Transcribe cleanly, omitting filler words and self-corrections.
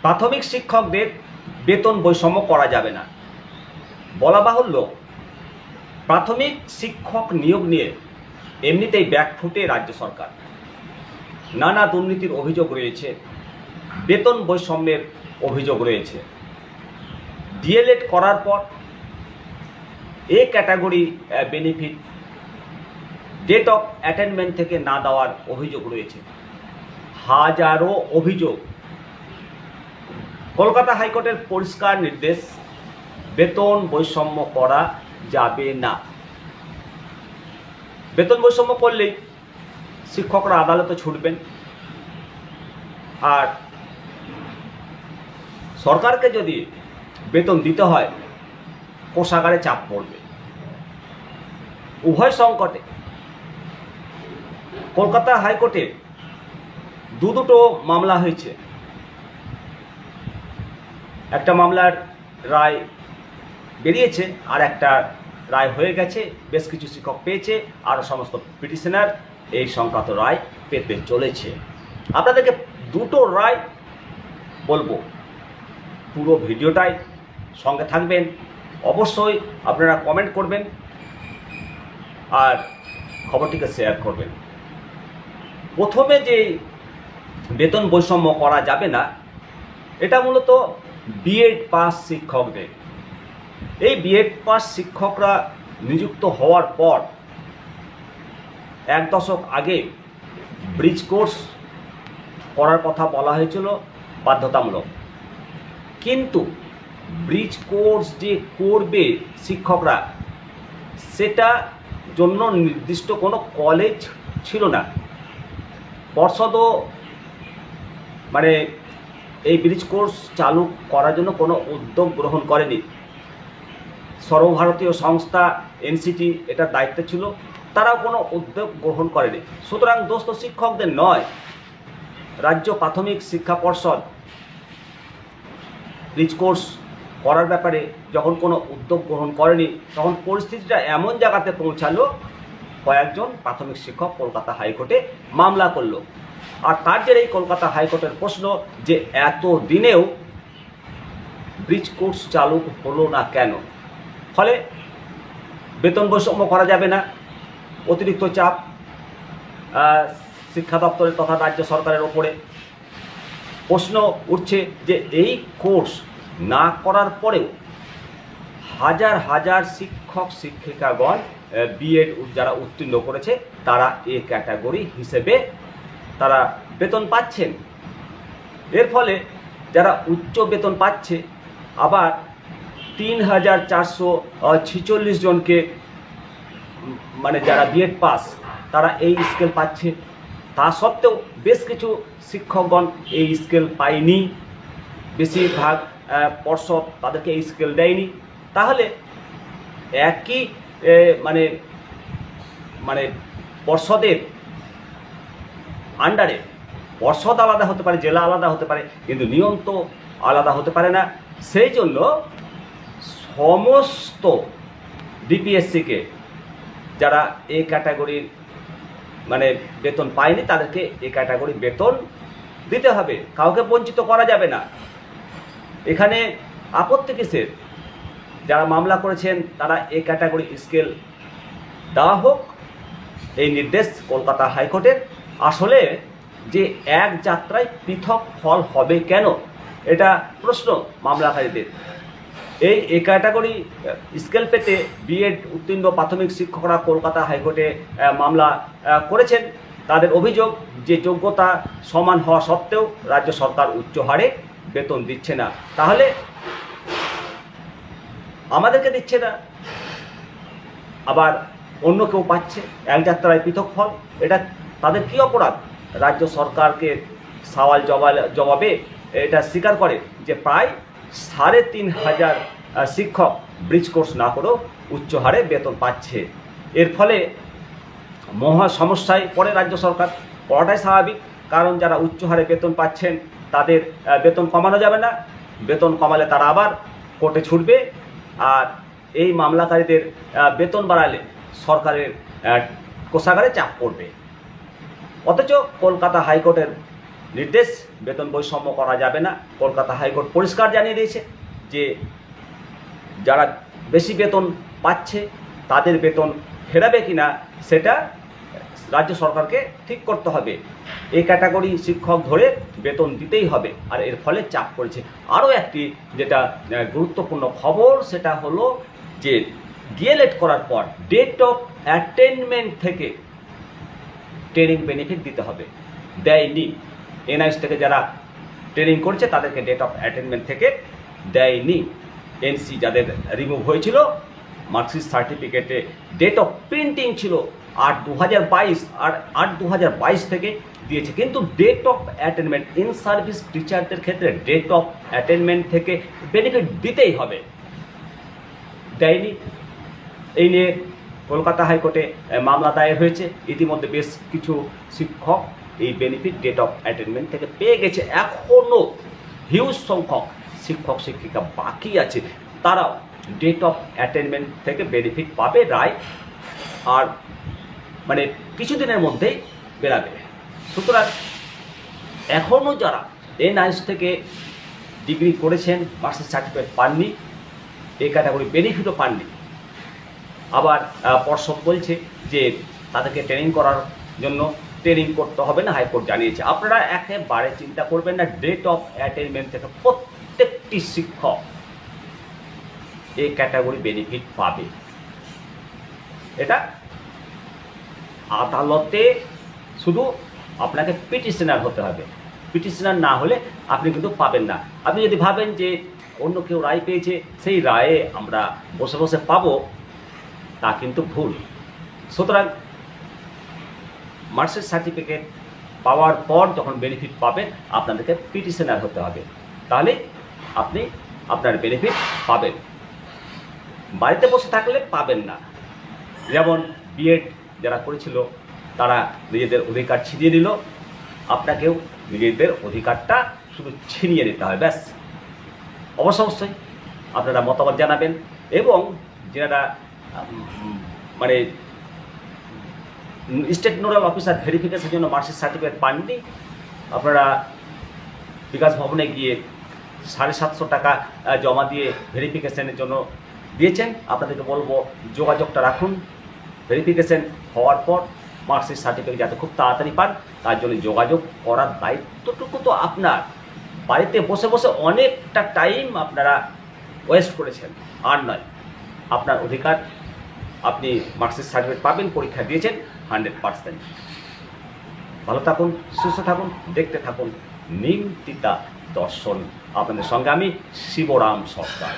প্রাথমিক শিক্ষকদের বেতন বৈষম্য করা যাবে না। বলা বাহুল্য, প্রাথমিক শিক্ষক নিয়োগ নিয়ে এমনিতেই ব্যাকফুটে রাজ্য সরকার। নানা দুর্নীতির অভিযোগ রয়েছে, বেতন বৈষম্যের অভিযোগ রয়েছে। ডিএলএড করার পর A category benefit date of attainment থেকে না দেওয়ার অভিযোগ রয়েছে। হাজারো অভিযোগ। কলকাতা হাইকোর্টের পরিষ্কার নির্দেশ, বেতন বৈষম্য করা যাবে না। বেতন বৈষম্য করলেই শিক্ষকরা আদালতে ছুটবেন, আর সরকারকে যদি বেতন দিতে হয় কোষাগারে চাপ পড়বে। উভয় সংকটে কলকাতা হাইকোর্টে দুটো মামলা হয়েছে। একটা মামলার রায় বেরিয়েছে, আর একটা রায় হয়ে গেছে। বেশ কিছু শিক্ষক পেয়েছে, আর সমস্ত পিটিশনার এই সংক্রান্ত রায় পেতে চলেছে। আপনাদেরকে দুটো রায় বলবো, পুরো ভিডিওটাই সঙ্গে থাকবেন। অবশ্যই আপনারা কমেন্ট করবেন আর খবরটিকে শেয়ার করবেন। প্রথমে যে বেতন বৈষম্য করা যাবে না, এটা মূলত বিএড পাস শিক্ষকদের। এই বিএড পাস শিক্ষকরা নিযুক্ত হওয়ার পর 1 দশক আগে ব্রিজ কোর্স করার কথা বলা হয়েছিল বাধ্যতামূলক, কিন্তু ব্রিজ কোর্স যে করবে শিক্ষকরা, সেটা জন্য নির্দিষ্ট কোনো কলেজ ছিল না। পর্ষদও মানে এই ব্রিজ কোর্স চালু করার জন্য কোনো উদ্যোগ গ্রহণ করেনি। সর্বভারতীয় সংস্থা এনসিটি এটার দায়িত্ব ছিল, তারাও কোনো উদ্যোগ গ্রহণ করেনি। সুতরাং দোষ তো শিক্ষকদের নয়। রাজ্য প্রাথমিক শিক্ষা পর্ষদ ব্রিজ কোর্স করার ব্যাপারে যখন কোনো উদ্যোগ গ্রহণ করেনি, তখন পরিস্থিতিটা এমন জায়গাতে পৌঁছালো, কয়েকজন প্রাথমিক শিক্ষক কলকাতা হাইকোর্টে মামলা করলো। আর তার জেরেই কলকাতা হাইকোর্টের প্রশ্ন যে এত দিনেও ব্রিজ কোর্স চালু হলো না কেন। ফলে বেতন বৈষম্য করা যাবে না। অতিরিক্ত চাপ শিক্ষা দপ্তরের তথা রাজ্য সরকারের ওপরে। প্রশ্ন উঠছে যে এই কোর্স না করার পরেও হাজার হাজার শিক্ষক শিক্ষিকাগণ বিএড যারা উত্তীর্ণ করেছে, তারা এ ক্যাটাগরি হিসেবে তারা বেতন পাচ্ছেন। এর ফলে যারা উচ্চ বেতন পাচ্ছে, আবার 3446 জনকে মানে যারা বিএড পাস তারা এই স্কেল পাচ্ছে। তা সত্ত্বেও বেশ কিছু শিক্ষকগণ এই স্কেল পায়নি, বেশিরভাগ পর্ষদ তাদেরকে এই স্কেল দেয়নি। তাহলে একই মানে মানে পর্ষদের আন্ডারে, পর্ষদ আলাদা হতে পারে, জেলা আলাদা হতে পারে, কিন্তু নিয়ম তো আলাদা হতে পারে না। সেই জন্য সমস্ত ডিপিএসসিকে যারা এই ক্যাটাগরির মানে বেতন পায়নি, তাদেরকে এই ক্যাটাগরি বেতন দিতে হবে, কাউকে বঞ্চিত করা যাবে না। এখানে আপত্তি কিসের? যারা মামলা করেছেন তারা এই ক্যাটাগরি স্কেল দেওয়া হোক, এই নির্দেশ কলকাতা হাইকোর্টের। আসলে যে এক যাত্রায় পৃথক ফল হবে কেন, এটা প্রশ্ন মামলাকারীদের। এই ক্যাটাগরি স্কেল পেতে বিএড উত্তীর্ণ প্রাথমিক শিক্ষকরা কলকাতা হাইকোর্টে মামলা করেছেন। তাদের অভিযোগ যে যোগ্যতা সমান হওয়া সত্ত্বেও রাজ্য সরকার উচ্চ হারে বেতন দিচ্ছে না। তাহলে আমাদেরকে দিচ্ছে না, আবার অন্য কেউ পাচ্ছে, এক যাত্রায় পৃথক ফল। এটা তাদের কী অপরাধ? রাজ্য সরকারকে সওয়াল জবাবে এটা স্বীকার করে যে প্রায় 3500 শিক্ষক ব্রিজ কোর্স না করেও উচ্চ হারে বেতন পাচ্ছে। এর ফলে মহা সমস্যায় পড়ে রাজ্য সরকার। পড়াটাই স্বাভাবিক, কারণ যারা উচ্চ হারে বেতন পাচ্ছেন তাদের বেতন কমানো যাবে না। বেতন কমালে তারা আবার কোর্টে ছুটবে, আর এই মামলাকারীদের বেতন বাড়ালে সরকারের কোষাগারে চাপ পড়বে। অথচ কলকাতা হাইকোর্টের নির্দেশ, বেতন বৈষম্য করা যাবে না। কলকাতা হাইকোর্ট পরিষ্কার জানিয়ে দিয়েছে যে যারা বেশি বেতন পাচ্ছে তাদের বেতন ফেরাবে কিনা সেটা রাজ্য সরকারকে ঠিক করতে হবে। এই ক্যাটাগরি শিক্ষক ধরে বেতন দিতেই হবে, আর এর ফলে চাপ পড়েছে। আরও একটি যেটা গুরুত্বপূর্ণ খবর, সেটা হলো যে ডিএলএড করার পর ডেট অফ অ্যাটেনমেন্ট থেকে ট্রেনিং বেনিফিট দিতে হবে, দেয়নি। এনআইএস থেকে যারা ট্রেনিং করছে তাদেরকে ডেট অফ অ্যাটেনমেন্ট থেকে দেয়নি। এনসি যাদের রিমুভ হয়েছিল, মার্কশিট সার্টিফিকেটে ডেট অফ প্রিন্টিং ছিল 8/2022, আর 8/2022 থেকে দিয়েছে, কিন্তু date of attainment in service টিচারদের ক্ষেত্রে ডেট অফ অ্যাটেনমেন্ট থেকে বেনিফিট দিতেই হবে, দেয়নি। এই নিয়ে কলকাতা হাইকোর্টে মামলা দায়ের হয়েছে। ইতিমধ্যে বেশ কিছু শিক্ষক এই বেনিফিট ডেট অফ অ্যাটেনমেন্ট থেকে পেয়ে গেছে। এখনও হিউজ সংখ্যক শিক্ষক শিক্ষিকা বাকি আছে, তারাও ডেট অফ অ্যাটেনমেন্ট থেকে বেনিফিট পাবে। রায় আর মানে কিছুদিনের মধ্যেই বেরাবে। সুতরাং এখনও যারা এনআইএস থেকে ডিগ্রি করেছেন, মার্কশিট সার্টিফিকেট পাননি, এই ক্যাটাগরি বেনিফিটও পাননি, আবার পর্ষদ বলছে যে তাদেরকে ট্রেনিং করার জন্য ট্রেনিং করতে হবে না, হাইকোর্ট জানিয়েছে। আপনারা একেবারে চিন্তা করবেন না, ডেট অফ অ্যাটেনমেন্ট থেকে প্রত্যেকটি শিক্ষক এই ক্যাটাগরি বেনিফিট পাবে। এটা আদালতে শুধু আপনাকে পিটিশনার হতে হবে, পিটিশনার না হলে আপনি কিন্তু পাবেন না। আপনি যদি ভাবেন যে অন্য কেউ রায় পেয়েছে, সেই রায়ে আমরা বসে বসে পাবো, তা কিন্তু ভুল। সুতরাং মার্কশিট সার্টিফিকেট পাওয়ার পর যখন বেনিফিট পাবেন, আপনাদেরকে পিটিশনার হতে হবে, তাহলে আপনি আপনার বেনিফিট পাবেন। বাড়িতে বসে থাকলে পাবেন না। যেমন বিএড যারা করেছিল তারা নিজেদের অধিকার ছিনিয়ে নিল, আপনাকেও নিজেদের অধিকারটা শুধু ছিনিয়ে নিতে হয়, ব্যাস। অবশ্যই আপনারা মতামত জানাবেন, এবং যারা মানে স্টেট নোডাল অফিসার ভেরিফিকেশনের জন্য মার্কশিট সার্টিফিকেট পাননি, আপনারা বিকাশ ভবনে গিয়ে 750 টাকা জমা দিয়ে ভেরিফিকেশনের জন্য দিয়েছেন। আপনাদেরকে বলবো যোগাযোগটা রাখুন। ভেরিফিকেশন হওয়ার পর মার্কশিট সার্টিফিকেট যাতে খুব তাড়াতাড়ি পান, তার জন্য যোগাযোগ করার দায়িত্বটুকু তো আপনার। বাড়িতে বসে বসে অনেকটা টাইম আপনারা ওয়েস্ট করেছেন, আর নয়। আপনার অধিকার, আপনি মার্কশিট সার্টিফিকেট পাবেন, পরীক্ষা দিয়েছেন 100%। ভালো থাকুন, সুস্থ থাকুন, দেখতে থাকুন নিমতিতা দর্শন। আপনাদের সঙ্গে আমি শিবরাম সরকার।